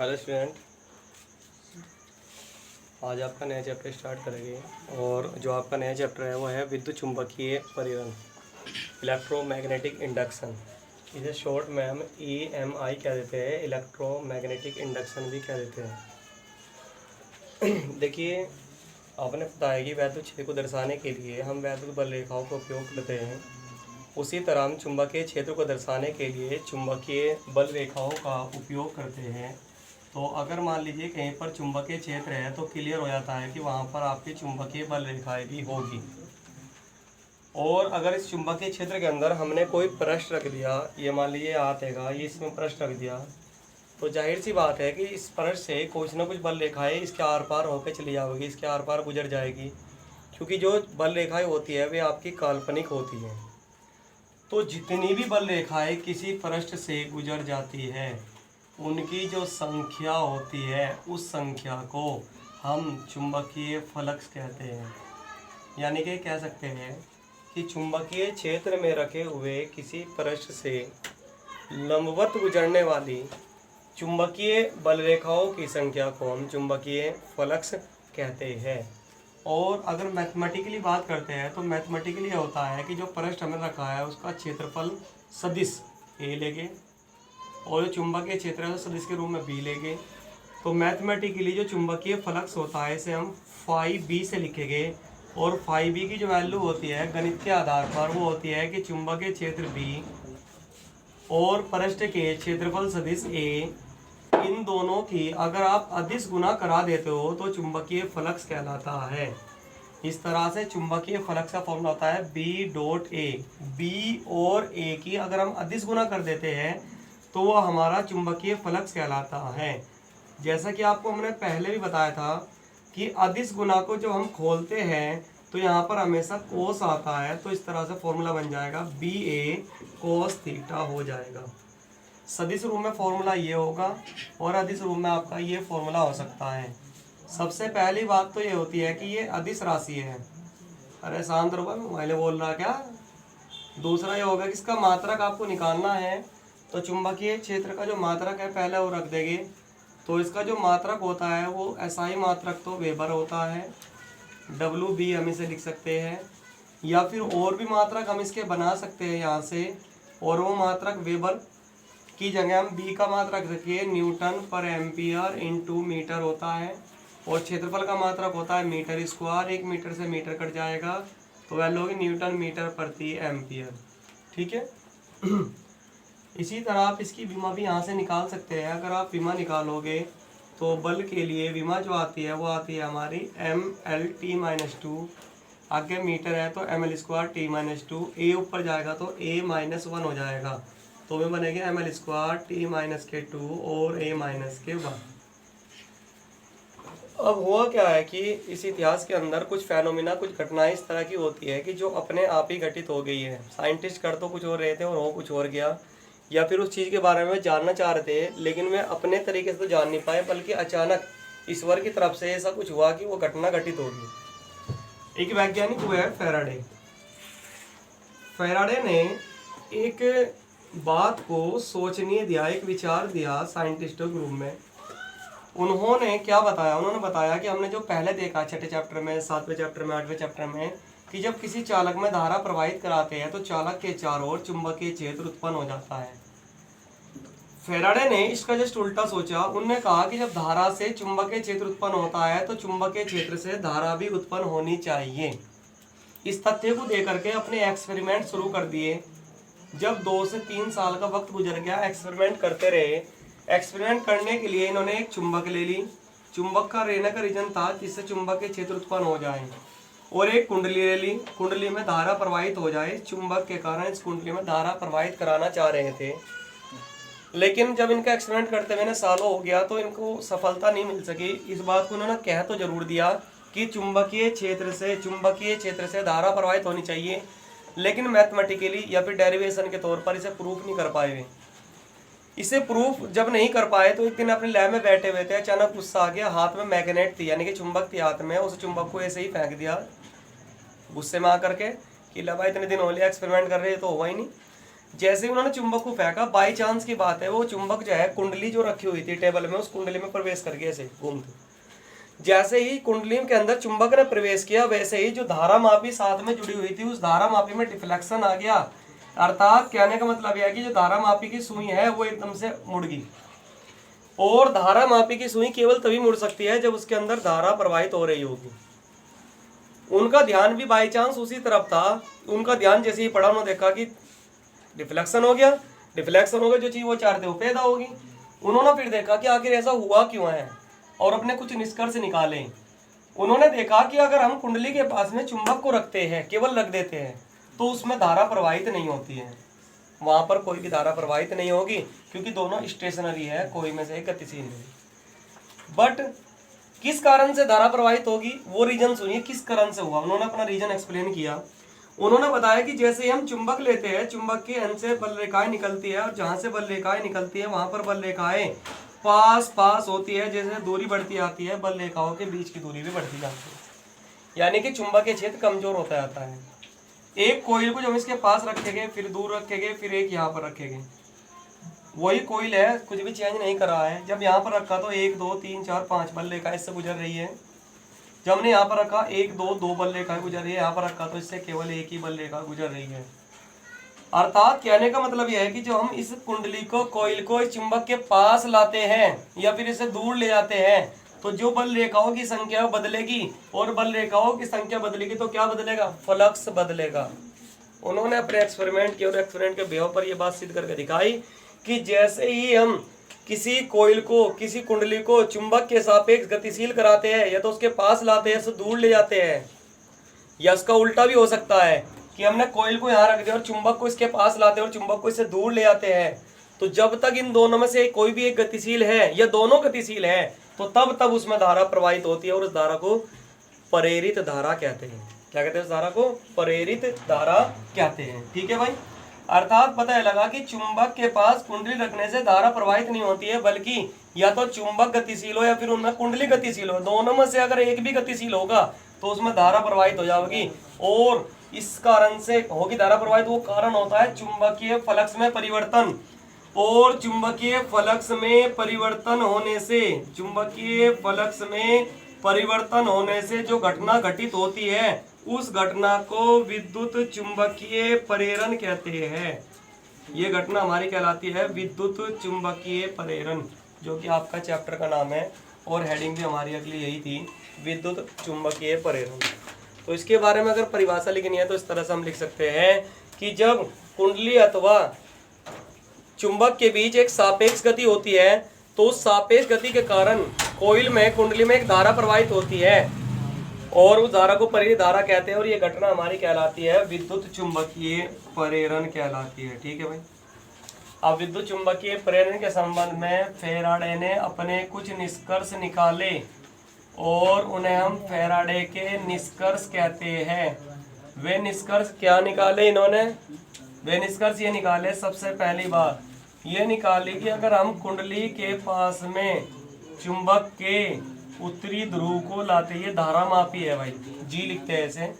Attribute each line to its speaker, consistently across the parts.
Speaker 1: Hello student, आज आपका नया चैप्टर स्टार्ट करेंगे। और जो आपका नया चैप्टर है वो है विद्युत चुंबकीय परिवहन, इलेक्ट्रोमैग्नेटिक इंडक्शन। इसे शॉर्ट में हम EMI कह देते हैं, इलेक्ट्रोमैग्नेटिक इंडक्शन भी कह देते हैं। देखिए, आपने बताया कि वैद्युत क्षेत्र को दर्शाने के लिए हम वैद्युत बल रेखाओं का उपयोग करते हैं। उसी तरह हम चुंबकीय क्षेत्र को दर्शाने के लिए चुंबकीय बल रेखाओं का उपयोग करते हैं। तो अगर मान लीजिए कहीं पर चुंबकीय क्षेत्र है तो क्लियर हो जाता है कि वहाँ पर आपकी चुंबकीय बल रेखाएं भी होगी। और अगर इस चुंबकीय क्षेत्र के अंदर हमने कोई पृष्ठ रख दिया, ये मान लीजिए हाथ हैगा, ये इसमें पृष्ठ रख दिया, तो जाहिर सी बात है कि इस पृष्ठ से कुछ ना कुछ बल रेखाएं इसके आर पार होकर चली जाएगी, इसके आर पार गुजर जाएगी। क्योंकि जो बल रेखाएं होती है वे आपकी काल्पनिक होती हैं। तो जितनी भी बल रेखाएं किसी पृष्ठ से गुजर जाती है उनकी जो संख्या होती है उस संख्या को हम चुंबकीय फ्लक्स कहते हैं। यानी कि कह सकते हैं कि चुंबकीय क्षेत्र में रखे हुए किसी पृष्ठ से लंबवत गुजरने वाली चुंबकीय बल रेखाओं की संख्या को हम चुंबकीय फ्लक्स कहते हैं। और अगर मैथमेटिकली बात करते हैं तो मैथमेटिकली होता है कि जो पृष्ठ हमने रखा है उसका क्षेत्रफल सदिश ए लेंगे और जो चुंबकीय क्षेत्र है सदिश के रूप में बी लेंगे। तो मैथमेटिकली जो चुंबकीय फ्लक्स होता है इसे हम फाई बी से लिखेंगे। और फाई बी की जो वैल्यू होती है गणित के आधार पर वो होती है कि चुंबकीय क्षेत्र बी और पृष्ठ के क्षेत्रफल सदिश ए, इन दोनों की अगर आप अदिश गुना करा देते हो तो चुंबकीय फ्लक्स कहलाता है। इस तरह से चुंबकीय फ्लक्स का फॉर्मूला होता है बी डॉट ए। बी और ए की अगर हम अदिश गुना कर देते हैं तो वह हमारा चुंबकीय फ्लक्स कहलाता है। जैसा कि आपको हमने पहले भी बताया था कि अदिश गुना को जब हम खोलते हैं तो यहाँ पर हमेशा कोस आता है, तो इस तरह से फॉर्मूला बन जाएगा बी ए कोस थीटा हो जाएगा। सदिश रूप में फॉर्मूला ये होगा और अदिश रूप में आपका ये फॉर्मूला हो सकता है। सबसे पहली बात तो ये होती है कि ये अदिश राशि है। अरे शांत रहो, मोबाइल बोल रहा क्या। दूसरा ये होगा कि इसका मात्रक आपको निकालना है, तो चुंबकीय क्षेत्र का जो मात्रक है पहले वो रख देंगे। तो इसका जो मात्रक होता है वो SI मात्रक तो वेबर होता है, WB हम इसे लिख सकते हैं, या फिर और भी मात्रक हम इसके बना सकते हैं यहाँ से। और वो मात्रक वेबर की जगह हम बी का मात्रक रखिए न्यूटन पर एम्पियर इंटू मीटर होता है। और क्षेत्रफल का मात्रक होता है मीटर स्क्वायर, 1 मीटर से मीटर कट जाएगा तो वैल्यू होगी न्यूटन मीटर प्रति एम्पियर। ठीक है। इसी तरह आप इसकी विमा भी यहाँ से निकाल सकते हैं। अगर आप विमा निकालोगे तो बल के लिए विमा जो आती है वो आती है हमारी ML/T-2। आगे मीटर है तो ML²T-2, ए ऊपर जाएगा तो A-1 हो जाएगा, तो वे बनेंगे ML²T-2 और A-1। अब हुआ क्या है कि इस इतिहास के अंदर कुछ फेनोमिना, कुछ घटनाएं इस तरह की होती है कि जो अपने आप ही घटित हो गई है। साइंटिस्ट कर तो कुछ और रहे थे और हो कुछ और गया, या फिर उस चीज़ के बारे में जानना चाह रहे थे लेकिन वे अपने तरीके से तो जान नहीं पाए, बल्कि अचानक ईश्वर की तरफ से ऐसा कुछ हुआ कि वो घटना घटित होगी। एक वैज्ञानिक हुआ है फैराडे। फैराडे ने एक बात को सोचनीय दिया, एक विचार दिया साइंटिस्टों के रूप में। उन्होंने क्या बताया, उन्होंने बताया कि हमने जो पहले देखा 6ठे चैप्टर में, 7वें चैप्टर में, 8वें चैप्टर में, कि जब किसी चालक में धारा प्रवाहित कराते हैं तो चालक के चारों ओर चुंबकीय क्षेत्र उत्पन्न हो जाता है। फैराडे ने इसका जस्ट उल्टा सोचा। उन्होंने कहा कि जब धारा से चुंबकीय क्षेत्र उत्पन्न होता है तो चुंबकीय क्षेत्र से धारा भी उत्पन्न होनी चाहिए। इस तथ्य को देकर के अपने एक्सपेरिमेंट शुरू कर दिए। जब 2 से 3 साल का वक्त गुजर गया, एक्सपेरिमेंट करते रहे। एक्सपेरिमेंट करने के लिए इन्होंने एक चुंबक ले ली। चुंबक का रहने का रीजन था जिससे चुंबकीय क्षेत्र उत्पन्न हो जाए। और एक कुंडली ले ली, कुंडली में धारा प्रवाहित हो जाए। चुंबक के कारण इस कुंडली में धारा प्रवाहित कराना चाह रहे थे, लेकिन जब इनका एक्सपेरिमेंट करते हुए सालों हो गया तो इनको सफलता नहीं मिल सकी। इस बात को उन्होंने कह तो जरूर दिया कि चुंबकीय क्षेत्र से धारा प्रवाहित होनी चाहिए, लेकिन मैथमेटिकली या फिर डेरिवेशन के तौर पर इसे प्रूफ नहीं कर पाए वे। इसे प्रूफ जब नहीं कर पाए तो एक दिन अपने लैब में बैठे हुए थे, अचानक गुस्सा आ गया। हाथ में मैग्नेट थी, यानी कि चुंबक थी हाथ में। उस चुंबक को ऐसे ही फेंक दिया गुस्से में आकर के कि लबा इतने दिन हो लिया एक्सपेरिमेंट कर रहे तो हुआ ही नहीं। जैसे ही उन्होंने चुंबक को फेंका, बाई चांस की बात है, वो चुंबक जो है कुंडली जो रखी हुई थी टेबल में, उस कुंडली में प्रवेश कर गया ऐसे घूमते। जैसे ही कुंडली के अंदर चुंबक ने प्रवेश किया, वैसे ही जो धारा मापी साथ में जुड़ी हुई थी, उस धारा मापी में डिफ्लेक्शन आ गया। अर्थात कहने का मतलब यह है कि जो धारा मापी की सुई है वो एकदम से मुड़ गई। और धारा मापी की सुई केवल तभी मुड़ सकती है जब उसके अंदर धारा प्रवाहित हो रही होगी। उनका ध्यान भी बाई चांस उसी तरफ था। उनका ध्यान जैसे ही पड़ा, उन्होंने देखा कि डिफ्लेक्शन हो गया। डिफ्लेक्शन हो गया, जो चीज वो चाहते वो पैदा होगी। उन्होंने फिर देखा कि आखिर ऐसा हुआ क्यों है, और अपने कुछ निष्कर्ष निकाले। उन्होंने देखा कि अगर हम कुंडली के पास में चुंबक को रखते हैं, केवल रख देते हैं, तो उसमें धारा प्रवाहित नहीं होती है। वहां पर कोई भी धारा प्रवाहित नहीं होगी, क्योंकि दोनों स्टेशनरी है, कोई में से एक गतिशील नहीं। बट किस कारण से धारा प्रवाहित होगी, वो रीजन सुनिए किस कारण से हुआ। उन्होंने अपना रीजन एक्सप्लेन किया। उन्होंने बताया कि जैसे हम चुंबक लेते हैं, चुंबक के अंत से बल रेखाएं निकलती है, और जहां से बल रेखाएं निकलती है वहां पर बल रेखाएं पास पास होती है। जैसे दूरी बढ़ती आती है, बल रेखाओं के बीच की दूरी भी बढ़ती जाती है, यानी कि चुंबकीय क्षेत्र कमजोर होता जाता है। एक कोइल को जब इसके पास रखेंगे, फिर दूर रखेंगे, फिर एक यहाँ पर रखेंगे, वही कोइल है, कुछ भी चेंज नहीं कर रहा है। जब यहाँ पर रखा तो 1 2 3 4 5 बल रेखा इससे गुजर रही है। जब हमने यहाँ पर रखा 1 2 2 बल रेखाएं गुजर रही है। यहाँ पर रखा तो इससे केवल एक ही बल रेखा गुजर रही है। अर्थात कहने का मतलब यह है कि जो हम इस कुंडली को, कोइल को इस चुंबक के पास लाते हैं या फिर इसे दूर ले जाते हैं, तो जो बल रेखाओं की संख्या बदलेगी, और बल रेखाओं की संख्या बदलेगी तो क्या बदलेगा, फ्लक्स बदलेगा। उन्होंने अपने एक्सपेरिमेंट किए और एक्सपेरिमेंट के बेहों पर यह बात सिद्ध करके दिखाई कि जैसे ही हम किसी कोइल को, किसी कुंडली को चुंबक के सापेक्ष गतिशील कराते हैं, या तो उसके पास लाते हैं, उससे दूर ले जाते हैं, या उसका उल्टा भी हो सकता है कि हमने कोइल को यहाँ रख दिया और चुंबक को इसके पास लाते हैं और चुंबक को इससे दूर ले जाते हैं, तो जब तक इन दोनों में से कोई भी एक गतिशील है या दोनों गतिशील है, तो तब उसमें धारा प्रवाहित होती है, और उस धारा को प्रेरित धारा कहते हैं। क्या कहते हैं? उस धारा को प्रेरित धारा कहते हैं। ठीक है भाई। अर्थात पता है लगा कि चुंबक के पास कुंडली रखने से धारा प्रवाहित नहीं होती है, बल्कि या तो चुंबक गतिशील हो या फिर उनमें कुंडली गतिशील हो, दोनों में से अगर एक भी गतिशील होगा तो उसमें धारा प्रवाहित हो जाएगी। और इस कारण से होगी धारा प्रवाहित, वो कारण होता है चुंबकीय फ्लक्स में परिवर्तन। और चुंबकीय फ्लक्स में परिवर्तन होने से, चुंबकीय फ्लक्स में परिवर्तन होने से जो घटना घटित होती है, उस घटना को विद्युत चुंबकीय प्रेरण कहते हैं। ये घटना हमारी कहलाती है विद्युत चुंबकीय प्रेरण, जो कि आपका चैप्टर का नाम है, और हेडिंग भी हमारी अगली यही थी, विद्युत चुंबकीय प्रेरण। तो इसके बारे में अगर परिभाषा लिखनी है तो इस तरह से हम लिख सकते हैं कि जब कुंडली अथवा चुंबक के बीच एक सापेक्ष गति होती है, तो उस सापेक्ष गति के कारण कोइल में, कुंडली में एक धारा प्रवाहित होती है, और उस धारा को प्रेरित धारा कहते हैं, और ये घटना हमारी कहलाती है विद्युत चुंबकीय प्रेरण कहलाती है। ठीक है भाई। अब विद्युत चुंबकीय प्रेरण के संबंध में फैराडे ने अपने कुछ निष्कर्ष निकाले, और उन्हें हम फैराडे के निष्कर्ष कहते हैं। वे निष्कर्ष क्या निकाले इन्होंने? वे निष्कर्ष ये निकाले, सबसे पहली बात ये निकाली कि अगर हम कुंडली के पास में चुंबक के उत्तरी ध्रुव को लाते, ये धारा मापी है भाई, जी लिखते हैं ऐसे,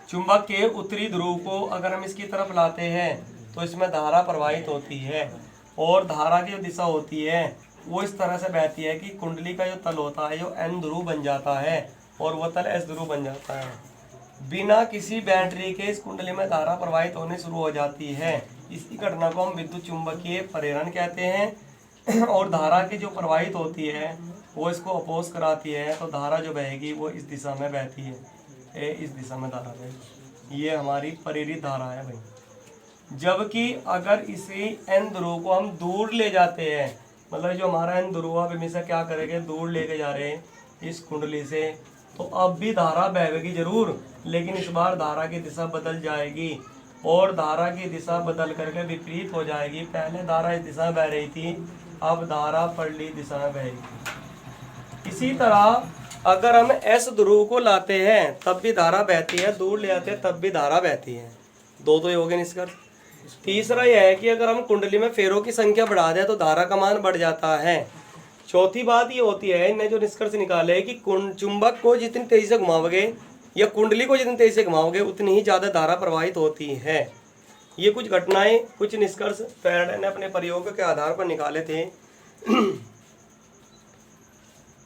Speaker 1: चुंबक के उत्तरी ध्रुव को अगर हम इसकी तरफ लाते हैं तो इसमें धारा प्रवाहित होती है, और धारा की जो दिशा होती है वो इस तरह से बहती है कि कुंडली का जो तल होता है जो एन ध्रुव बन जाता है, और वह तल एस ध्रुव बन जाता है। बिना किसी बैटरी के इस कुंडली में धारा प्रवाहित होने शुरू हो जाती है। इसी घटना को हम विद्युत चुंबकीय प्रेरण कहते हैं। और धारा की जो प्रवाहित होती है वो इसको अपोज कराती है, तो धारा जो बहेगी वो इस दिशा में बहती है, इस दिशा में धारा बहेगी। ये हमारी प्रेरित धारा है भाई। जबकि अगर इसी एन ध्रुव को हम दूर ले जाते हैं, मतलब जो हमारा एन ध्रुव अब हमेशा क्या करेंगे, दूर लेके जा रहे हैं इस कुंडली से, तो अब भी धारा बहेगी जरूर, लेकिन इस बार धारा की दिशा बदल जाएगी, और धारा की दिशा बदल करके विपरीत हो जाएगी। पहले धारा इस दिशा में बह रही थी, अब धारा पलटी दिशा में बहेगी। इसी तरह अगर हम एस ध्रुव को लाते हैं तब भी धारा बहती है, दूर ले आते हैं तब भी धारा बहती है। दो तो ये हो गए निष्कर्ष। तीसरा यह है कि अगर हम कुंडली में फेरों की संख्या बढ़ा दें तो धारा का मान बढ़ जाता है। चौथी बात ये होती है, इन्हें जो निष्कर्ष निकाले कि चुंबक को जितनी तेजी से घुमाओगे या कुंडली को जितनी तेजी से घुमाओगे उतनी ही ज्यादा धारा प्रवाहित होती है। ये कुछ घटनाएं, कुछ निष्कर्ष फैराडे ने अपने प्रयोग के आधार पर निकाले थे।